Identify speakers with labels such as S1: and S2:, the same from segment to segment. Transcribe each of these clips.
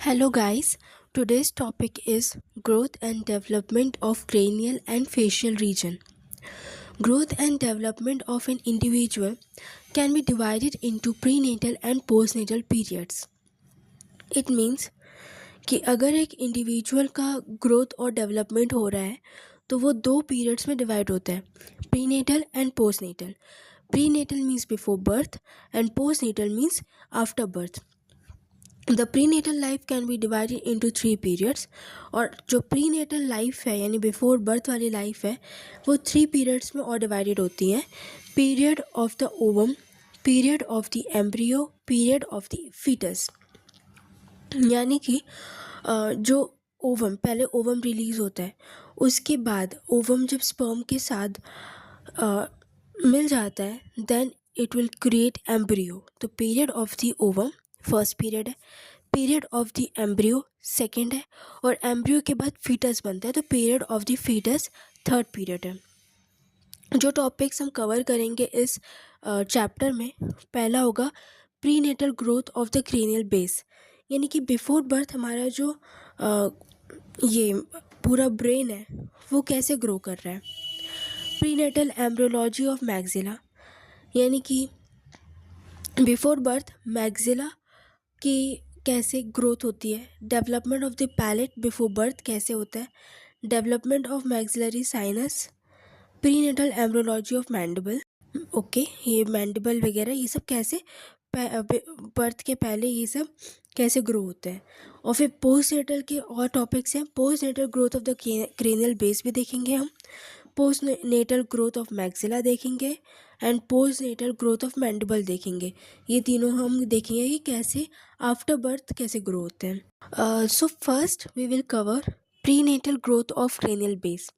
S1: Hello guys, today's topic is growth and development of cranial and facial region. Growth and development of an individual can be divided into prenatal and postnatal periods. It means कि अगर एक individual का growth और development हो रहा है तो वो दो पीरियड्स में डिवाइड होता है, prenatal and postnatal. Prenatal means before birth and postnatal means after birth. The prenatal life can be divided into 3 periods. और जो प्री नेटल लाइफ है यानी बिफोर बर्थ वाली लाइफ है वो 3 पीरियड्स में और डिवाइडेड होती हैं. Period of the ovum, period of the embryo, period of the foetus. यानी कि जो ओवम, पहले ओवम रिलीज़ होता है, उसके बाद ओवम जब स्पर्म के साथ मिल जाता है then it will create embryo. तो period of the ovum first period है, period of the embryo second है, और एम्ब्रियो के बाद फीटस बनता है तो period of the foetus third period है. जो टॉपिक्स हम कवर करेंगे इस चैप्टर में, पहला होगा prenatal growth of the cranial base. यानी कि बिफोर बर्थ हमारा जो ये पूरा ब्रेन है वो कैसे ग्रो कर रहा है. प्रीनेटल एम्ब्रियोलॉजी ऑफ मैग्जिला, यानी कि बिफोर बर्थ मैग्जिला की कैसे ग्रोथ होती है. Development of the palate before birth कैसे होता है. Development of maxillary sinus. Prenatal embryology of mandible. Okay, ये मैंडिबल वगैरह ये सब कैसे बर्थ के पहले ये सब कैसे ग्रो होते हैं. और फिर पोस्ट नेटल के और टॉपिक्स हैं. Postnatal growth of the cranial base भी देखेंगे हम, postnatal growth of maxilla देखेंगे and postnatal growth of mandible देखेंगे. ये तीनों हम देखेंगे कि कैसे आफ्टर बर्थ कैसे ग्रो होते हैं. So first we will cover prenatal growth of cranial base.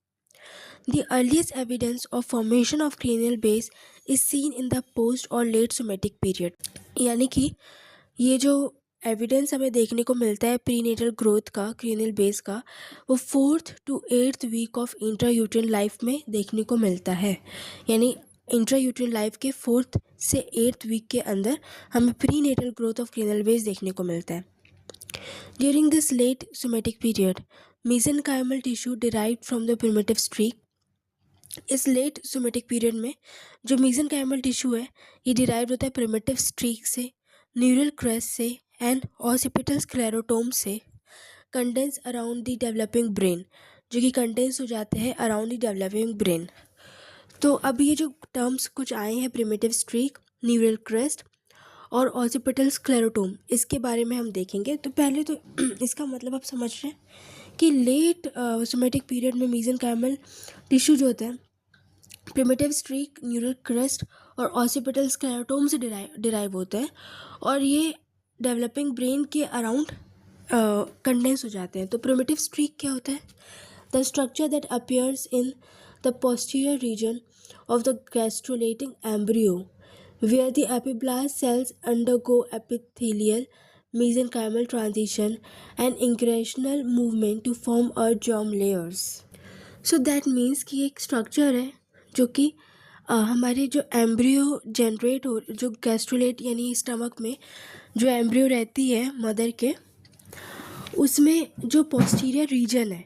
S1: The earliest evidence of formation of cranial base is seen in the post or late somatic period. यानी कि ये जो evidence हमें देखने को मिलता है प्रीनेटल ग्रोथ का, क्रेनियल बेस का, वो 4th to 8th week of intrauterine life में देखने को मिलता है. यानी इंट्रायूट्रिन लाइफ के 4th से 8th वीक के अंदर हमें prenatal growth of cranial base देखने को मिलता है. During this late somatic period, mesenchymal tissue derived from the primitive streak. इस लेट सोमेटिक पीरियड में जो mesenchymal टिश्यू है ये डिराइव होता है प्रिमिटिव स्ट्रीक से, न्यूरल क्रेस्ट से एंड ऑसिपिटल स्क्लेरोटोम से. Condense around the developing brain, जो कि कंडेंस हो जाते हैं अराउंड द डेवलपिंग ब्रेन. तो अब ये जो टर्म्स कुछ आए हैं, प्रिमिटिव स्ट्रीक, न्यूरल क्रेस्ट और ऑसिपिटल स्क्लेरोटोम, इसके बारे में हम देखेंगे. तो पहले तो इसका मतलब आप समझ रहे हैं कि लेट सोमेटिक पीरियड में mesenchymal टिश्यू जो होता है प्रिमिटिव स्ट्रीक, न्यूरल क्रेस्ट और ऑसिपिटल स्क्लेरोटोम से डिराइव होता है और ये डेवलपिंग ब्रेन के अराउंड कंडेंस हो जाते हैं. तो प्रिमिटिव स्ट्रीक क्या होता है? The structure that appears in the posterior region of the gastrulating embryo where the epiblast cells undergo epithelial mesenchymal transition and ingranational movement to form a germ layers. So that means कि एक structure है जो कि हमारे जो embryo generate हो, जो गैस्ट्रुलेट यानी स्टमक में जो एम्ब्रियो रहती है मदर के, उसमें जो पोस्टीरियर रीजन है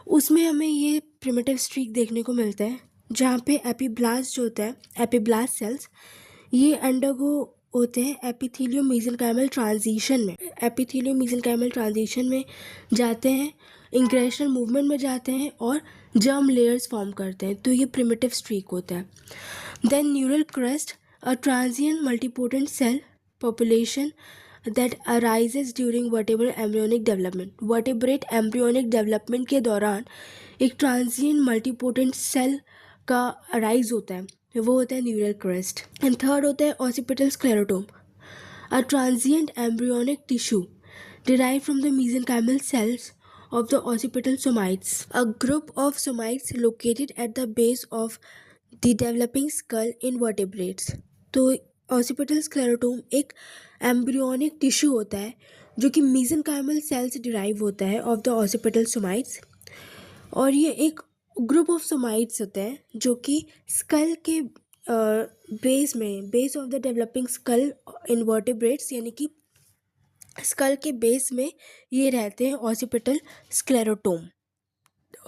S1: उसमें हमें ये प्रिमिटिव स्ट्रीक देखने को मिलता है, जहाँ पे एपिब्लास्ट जो होता है, एपिब्लास्ट सेल्स, ये अंडरगो होते हैं एपिथेलियो मेसेनकाइमल ट्रांजिशन में. एपिथेलियो मेसेनकाइमल ट्रांजिशन में जाते हैं, इंग्रेशनल मूवमेंट में जाते हैं और जर्म लेयर्स फॉर्म करते हैं. तो ये प्रिमिटिव स्ट्रीक होता है. Then neural crest, a transient multipotent cell population that arises during vertebral embryonic development. Vertebrate embryonic development के दौरान एक ट्रांजिएंट मल्टीपोटेंट सेल का अराइज होता है, वो होता है न्यूरल क्रेस्ट. एंड थर्ड होता है occipital sclerotome, a transient embryonic tissue derived from the mesenchymal cells of the occipital somites, a group of somites located at the base of the developing skull in vertebrates. तो occipital sclerotum एक embryonic tissue होता है जो कि mesenchymal cell से derive होता है of the occipital somites, और ये एक ग्रुप ऑफ सोमाइट्स होते हैं जो कि स्कल के बेस में, base of the developing skull in vertebrates, यानी कि स्कल के बेस में ये रहते हैं ऑसिपिटल स्क्लेरोटोम,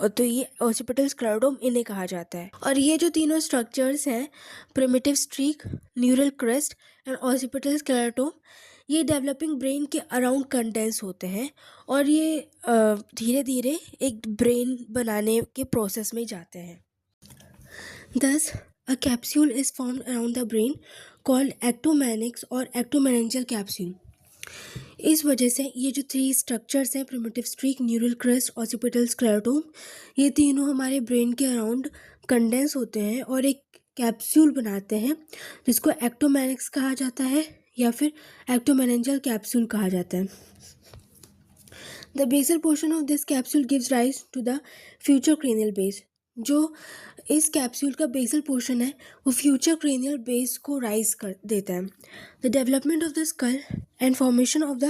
S1: तो ये ऑसिपिटल स्क्लेरोटोम इन्हें कहा जाता है। और ये जो तीनों स्ट्रक्चर्स हैं, primitive streak, neural crest and occipital sclerotome, ये डेवलपिंग ब्रेन के अराउंड कंडेंस होते हैं और ये धीरे धीरे एक ब्रेन बनाने के प्रोसेस में जाते हैं। Thus, a capsule is formed around the brain called ectomeninx और ectomeningeal capsule। इस वजह से ये जो 3 स्ट्रक्चर्स हैं, primitive streak, neural crest, occipital sclerotome, ये तीनों हमारे ब्रेन के अराउंड कंडेंस होते हैं और एक कैप्सूल बनाते हैं जिसको एक्टोमेनिक्स कहा जाता है या फिर एक्टोमेनिंजियल कैप्सूल कहा जाता है। The basal portion of this capsule gives rise to the future cranial base. जो इस कैप्सूल का बेसल पोर्शन है वो फ्यूचर क्रेनियल बेस को राइज कर देता है। The development of the skull and formation of the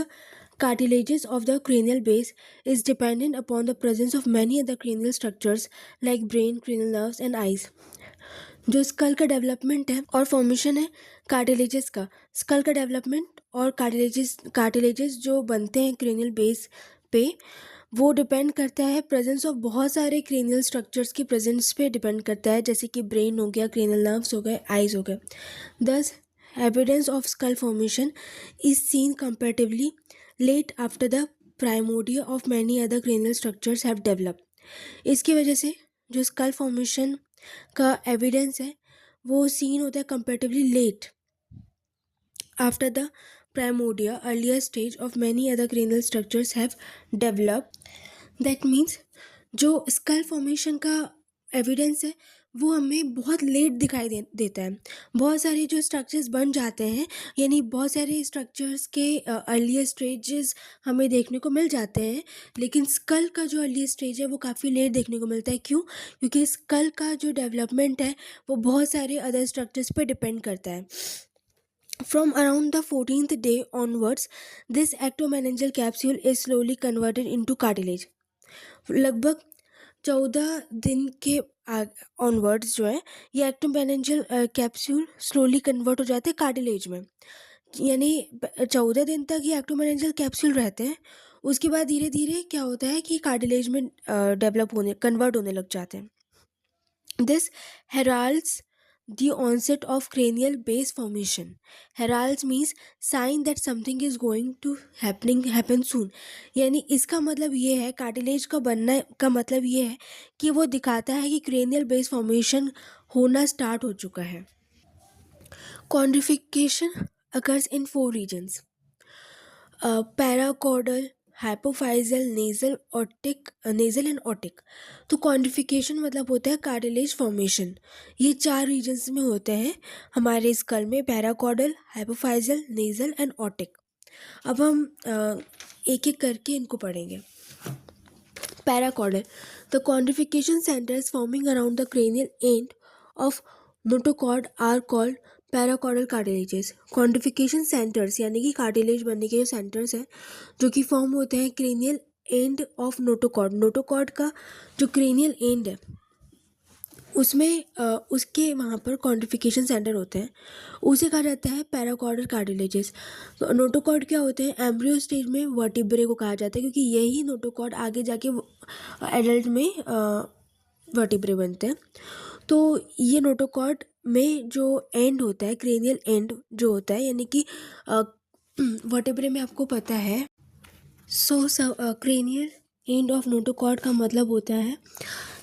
S1: cartilages of the cranial base is dependent upon the presence of many other cranial structures like brain, cranial nerves and eyes। जो school का development है और formation है cartilages का, school का development और cartilages जो बनते हैं क्रेनियल बेस पे, वो डिपेंड करता है प्रेजेंस ऑफ बहुत सारे क्रेनियल स्ट्रक्चर्स की प्रेजेंस पे डिपेंड करता है, जैसे कि ब्रेन हो गया, क्रेनियल नर्व्स हो गए, आइज हो गए। दस evidence of skull formation is seen comparatively late after the primordia of many other cranial structures have developed। इसकी वजह से जो स्कल फॉर्मेशन का एविडेंस है वो सीन होता है comparatively late after the primordia, earlier stage of many other cranial structures have developed। That means जो स्कल फॉर्मेशन का एविडेंस है वो हमें बहुत लेट दिखाई देता है। बहुत सारे जो स्ट्रक्चर्स बन जाते हैं, यानी बहुत सारे स्ट्रक्चर्स के अर्लियर स्टेजेस हमें देखने को मिल जाते हैं, लेकिन स्कल का जो अर्लियर स्टेज है वो काफ़ी लेट देखने को मिलता है। क्यों? क्योंकि स्कल का जो डेवलपमेंट है वो बहुत सारे अदर स्ट्रक्चर्स पर डिपेंड करता है। From around the 14th day onwards, this ectomeningeal capsule is slowly converted into cartilage। लगभग 14 दिन के ऑनवर्ड्स जो है ये एक्टोमेनिंजियल कैप्सूल स्लोली कन्वर्ट हो जाते हैं कार्टिलेज में, यानी 14 दिन तक ये एक्टोमेनिंजियल कैप्सूल रहते हैं। उसके बाद धीरे धीरे क्या होता है कि कार्टिलेज में कन्वर्ट होने लग जाते हैं। This heralds the onset of cranial base formation। heralds means sign that something is going to happen soon। यानी इसका मतलब ये है, कार्टिलेज का बनना का मतलब ये है कि वो दिखाता है कि क्रेनियल बेस फॉर्मेशन होना स्टार्ट हो चुका है। Chondrification occurs in 4 regions: parachordal, hypophyseal, nasal and otic. तो कॉन्ड्रिफिकेशन मतलब होता है कार्टिलेज फॉर्मेशन। ये 4 रीजन्स में होते हैं हमारे स्कल में: parachordal, hypophyseal, nasal and otic. अब हम एक एक करके इनको पढ़ेंगे। Parachordal, the chondrification centres forming around the cranial end of notochord are called parachordal cartilages. Chondrification centres यानी कि कार्टिलेज बनने के जो सेंटर्स हैं जो कि फॉर्म होते हैं cranial end of notochord. Notochord का जो क्रेनियल एंड है उसमें उसके वहाँ पर कॉन्ड्रिफिकेशन सेंटर होते हैं, उसे कहा जाता है पैराकॉर्डल कार्टिलेजेस। तो नोटोकॉर्ड क्या होते हैं? एम्ब्रियो स्टेज में वर्टिब्रे को कहा जाता है, क्योंकि यही नोटोकॉर्ड आगे जाके एडल्ट में वर्टिब्रे बनते हैं। तो ये नोटोकॉर्ड में जो एंड होता है, क्रेनियल एंड जो होता है, यानी कि वर्टिब्रे में आपको पता है, क्रेनियल एंड ऑफ नोटोकॉर्ड का मतलब होता है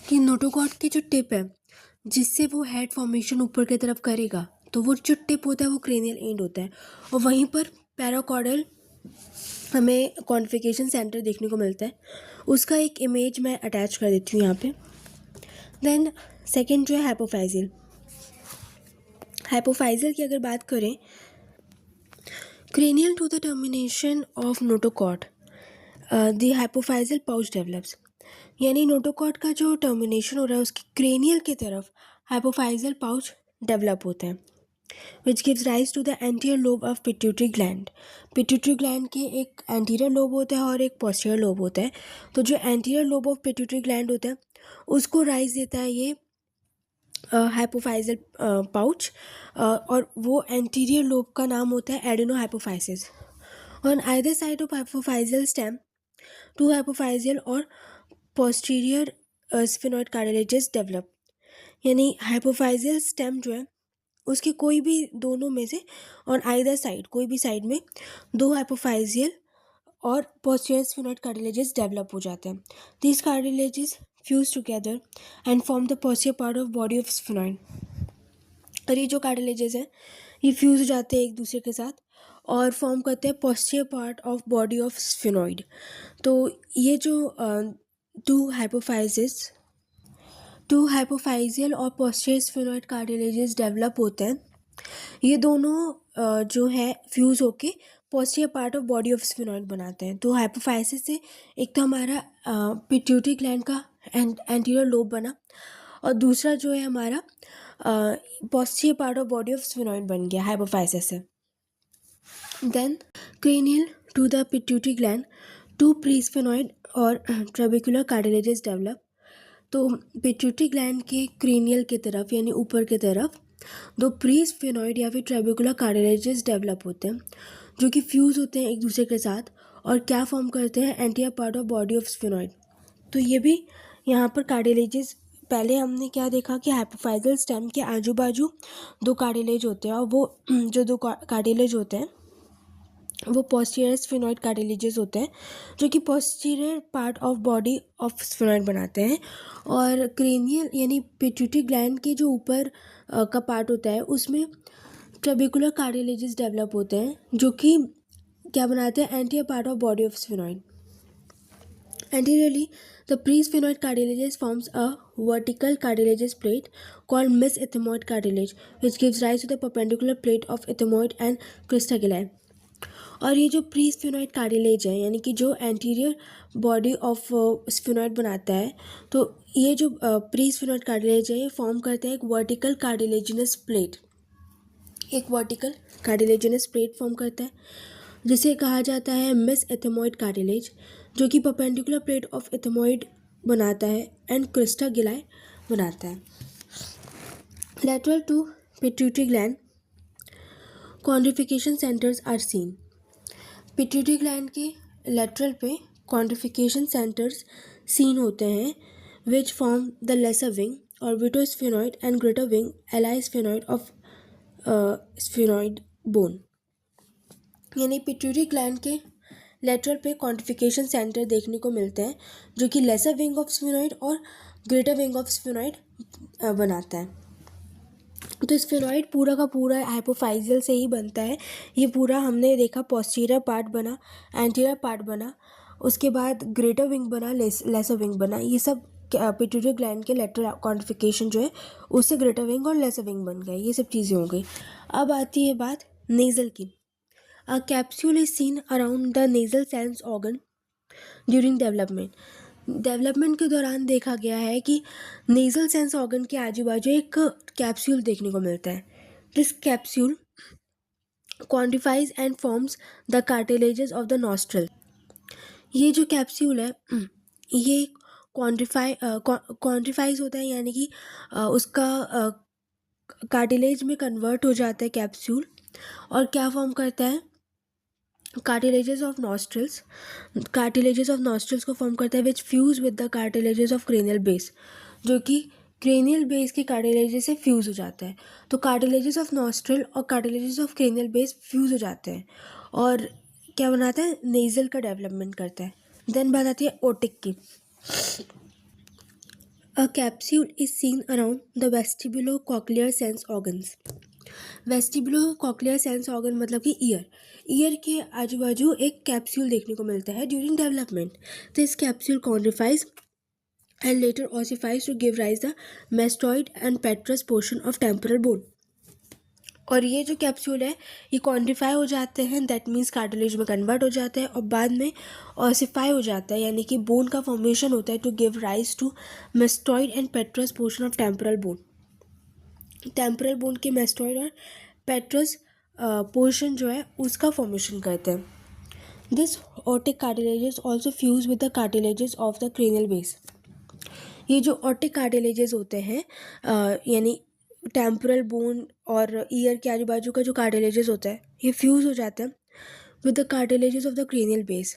S1: कि नोटोकॉर्ड की जो टिप है जिससे वो हेड फॉर्मेशन ऊपर की तरफ करेगा, तो वो जो टिप होता है वो क्रेनियल एंड होता है। और वहीं पर पैराकॉर्डल हमें कॉन्ड्रिफिकेशन सेंटर देखने को मिलता है। उसका एक इमेज मैं अटैच कर देती हूँ यहाँ पे। देन सेकेंड जो है हाइपोफाइजल। हाइपोफाइजल की अगर बात करें, cranial to the termination of notochord the hypophyseal pouch develops. यानी नोटोकॉर्ड का जो टर्मिनेशन हो रहा है उसकी क्रेनियल की तरफ हाइपोफाइजल पाउच डेवलप होता है, which gives rise to the anterior lobe of pituitary gland. Pituitary gland के एक एंटीरियर लोब होता है और एक पोस्टीरियर लोब होता है। तो जो anterior lobe of pituitary gland होता है उसको राइज देता है ये हाइपोफाइजल पाउच, और वो एंटीरियर लोब का नाम होता है adeno hypophysis. On either side of hypophyseal stem, two hypophyseal और posterior sphenoid cartilages develop. यानी hypophyseal stem जो है उसके कोई भी दोनों में से on either side, कोई भी साइड में दो hypophyseal और posterior sphenoid cartilages develop हो जाते हैं. These cartilages fuse together and form the posterior part of body of sphenoid. और ये जो cartilages हैं ये फ्यूज हो जाते हैं एक दूसरे के साथ और फॉर्म करते हैं posterior part of body of sphenoid. तो ये जो टू हाइपोफाइजियल और posterior sphenoid cartilages डेवलप होते हैं, ये दोनों जो है फ्यूज़ होके posterior part of body of sphenoid बनाते हैं. तो हाइपोफाइसिस से एक तो हमारा पिट्यूटरी ग्लैंड का एंटीरियर लोब बना और दूसरा जो है हमारा posterior part of body of sphenoid बन गया हाइपोफाइसिस से. Then cranial to the pituitary gland, two presphenoid और trabecular cartilages develop. तो पिट्यूटरी ग्लैंड के क्रेनियल की तरफ यानी ऊपर की तरफ दो प्रीस्फेनॉइड या फिर ट्रेबिकुलर कार्टिलेजेस डेवलप होते हैं जो कि फ्यूज़ होते हैं एक दूसरे के साथ और क्या फॉर्म करते हैं anterior part of body of sphenoid. तो ये भी यहाँ पर कार्टिलेजेस, पहले हमने क्या देखा कि हाइपोफाइजल स्टेम के आजू बाजू दो कार्टिलेज होते हैं और वो जो दो कार्टिलेज होते हैं वो पोस्टीरियर स्फेनॉइड कार्टिलेजेस होते हैं जो कि posterior part of body of sphenoid बनाते हैं. और क्रेनियल यानी पिट्यूटरी ग्लैंड के जो ऊपर का पार्ट होता है उसमें ट्रेबिकुलर कार्टिलेजेस डेवलप होते हैं जो कि क्या बनाते हैं anterior part of body of sphenoid. Anteriorly, the presphenoid cartilages forms a vertical cartilaginous plate called mesethmoid cartilage, which gives rise to the perpendicular plate of ethmoid and crista galli. और ये जो प्रीस्फेनॉइड कार्टिलेज है यानी कि जो anterior body of sphenoid बनाता है, तो ये जो प्रीस्फेनॉइड कार्टिलेज है ये फॉर्म करता है एक वर्टिकल कार्टिलेजिनस प्लेट. एक वर्टिकल कार्टिलेजिनस प्लेट फॉर्म करता है जिसे कहा जाता है मेसेथमोइड कार्टिलेज, जो कि परपेंडिकुलर प्लेट ऑफ एथमोइड बनाता है एंड क्रिस्टा गिलाई बनाता है. Lateral to pituitary gland quantification centres are seen. Pituitary gland के लेटरल पे क्वांटिफिकेशन सेंटर्स सीन होते हैं which form the lesser wing orbitosphenoid and greater wing alisphenoid of sphenoid bone. यानी pituitary gland के lateral पे quantification centre देखने को मिलते हैं जो कि लेसर विंग ऑफ स्फेनॉइड और ग्रेटर विंग ऑफ स्फेनॉइड बनाता है. तो स्फेनॉइड पूरा का पूरा हाइपोफाइजियल से ही बनता है. ये पूरा हमने देखा पोस्टीरियर पार्ट बना, एंटीरियर पार्ट बना, उसके बाद ग्रेटर विंग बना, लेसर विंग बना. ये सब पिट्यूटरी ग्लैंड के लेटरल क्वांटिफिकेशन जो है उससे ग्रेटर विंग और लेसर विंग बन गए. ये सब चीज़ें हो गई. अब आती है बात नेज़ल की. A capsule is seen around the nasal sense organ during development. Development के दौरान देखा गया है कि नेज़ल सेंस ऑर्गन के आजू बाजू एक कैप्सूल देखने को मिलता है. This capsule quantifies and forms the cartilages of the nostril. ये जो कैप्सूल है ये क्वांटिफाइज होता है यानी कि उसका कार्टिलेज में कन्वर्ट हो जाता है कैप्सूल और क्या फॉर्म करता है cartilages of nostrils. Cartilages of nostrils को फॉर्म करता है which fuse with the cartilages of cranial base, जो कि क्रेनियल बेस के कार्टिलेजेस से फ्यूज हो जाता है. तो कार्टिलेजेस ऑफ नॉस्ट्रल और cartilages of cranial base fuse हो जाते हैं और क्या बनाता है नेज़ल का डेवलपमेंट करता है. देन बात आती है ओटिक की. A capsule is seen around the vestibulocochlear sense organs. Vestibulocochlear sense organ मतलब कि ईयर के आजू बाजू एक कैप्सूल देखने को मिलता है during development. This capsule quantifies and later ossifies to give rise the mastoid and petrous portion of temporal bone. और ये जो कैप्सूल है ये क्वांटिफाई हो जाते हैं, दैट मीन्स कार्टिलेज में कन्वर्ट हो जाता है और बाद में ऑसिफाई हो जाता है यानी कि बोन का फॉर्मेशन होता है to give rise to mastoid and petrous portion of temporal bone. Temporal bone के मेस्टॉइड और पेट्रस पोर्शन जो है उसका फॉर्मेशन करते हैं. This otic cartilages also fuse with the cartilages of the cranial base. ये जो ओटिक कार्टिलेजेस होते हैं यानी टेम्पोरल बोन और ईयर के आजू बाजू का जो कार्टिलेजेस होता है ये फ्यूज हो जाता है with the cartilages of the cranial base.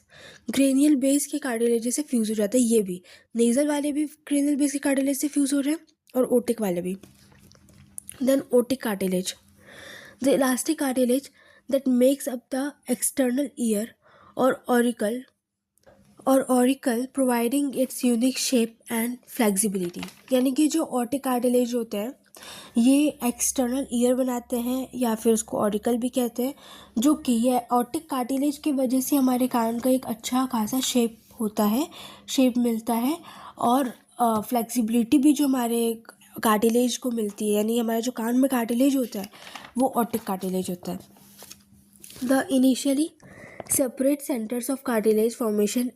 S1: Cranial base के कार्टिलेजेस से फ्यूज हो जाता है। ये भी नेजल वाले भी क्रेनियल बेस के कार्टिलेज से फ्यूज हो रहे हैं और ओटिक वाले भी। Then otic cartilage, the elastic cartilage that makes up the external ear और auricle providing its unique shape and flexibility. यानी कि जो ऑटिक कार्टिलेज होते हैं ये एक्सटर्नल ईयर बनाते हैं या फिर उसको ऑरिकल भी कहते हैं, जो कि ये ऑटिक कार्टिलेज की वजह से हमारे कान का एक अच्छा खासा शेप होता है, शेप मिलता है और फ्लेक्सिबिलिटी भी जो हमारे कार्टिलेज को मिलती है, यानी हमारे जो कान में कार्टिलेज होता है वो ऑटिक कार्टिलेज होता है। The initially separate centers of cartilage formation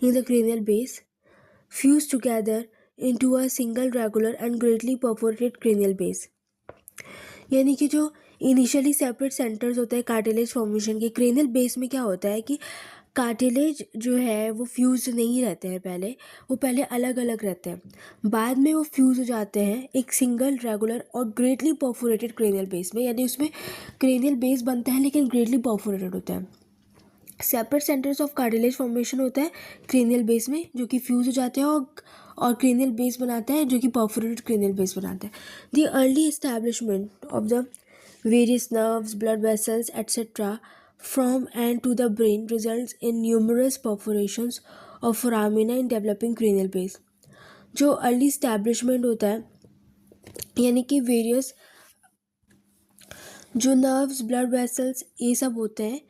S1: in the cranial base fuse together into a single regular and greatly perforated cranial base। यानी कि जो इनिशियली सेपरेट सेंटर्स होते हैं कार्टिलेज फॉर्मेशन के, क्रेनियल बेस में क्या होता है कि कार्टिलेज जो है वो फ्यूज नहीं रहते हैं, वो पहले अलग अलग रहते हैं, बाद में वो फ्यूज हो जाते हैं एक सिंगल रेगुलर और ग्रेटली परफोरेटेड क्रेनियल बेस में। यानी उसमें क्रेनियल बेस बनता है लेकिन ग्रेटली परफोरेटेड होता है। Separate centres of cartilage formation होता है क्रेनियल बेस में, जो कि फ्यूज हो जाते हैं और क्रेनियल बेस बनाते हैं, जो कि परफोरेटेड क्रेनियल बेस बनाते हैं। The early establishment of the various nerves, blood vessels etcetera from and to the brain results in numerous perforations of foramina in developing cranial base. जो अर्ली एस्टैब्लिशमेंट होता है यानी कि वेरियस जो nerves, blood vessels ये सब होते हैं,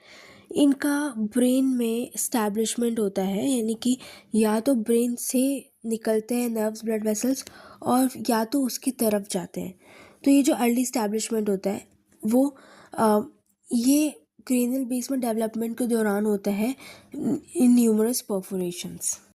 S1: इनका ब्रेन में इस्टेब्लिशमेंट होता है, यानी कि या तो ब्रेन से निकलते हैं नर्व्स, ब्लड वेसल्स और या तो उसकी तरफ जाते हैं। तो ये जो अर्ली इस्टेब्लिशमेंट होता है वो ये क्रेनियल बेस में डेवलपमेंट के दौरान होता है इन न्यूमरस परफोरेशंस।